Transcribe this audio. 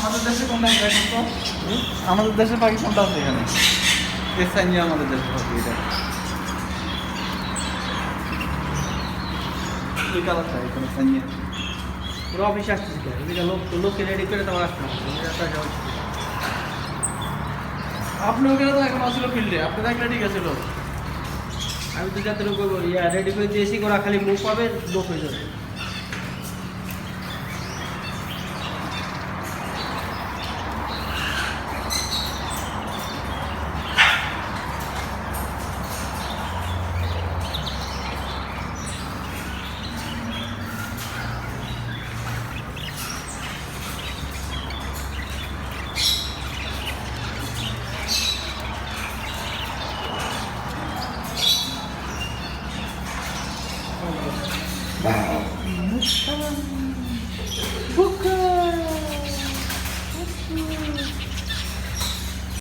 আমাদের দেশে কোনটা এখন তো আমাদের দেশে পাখি কোনটা আছে এখানে স্থানীয় আমাদের দেশে পাখি এটা এই কালারটা এখানে স্থানীয় পুরো অফিস আসতেছে এটা লোককে রেডি করে তোমার আসতে হবে আপনি ওখানে তো এখন আসলো ফিল্ডে আপনি দেখলে ঠিক আছে লোক আমি তো যাতে লোক রেডি করে দিয়েছি ওরা খালি মুখ পাবে লোক হয়ে যাবে Wow.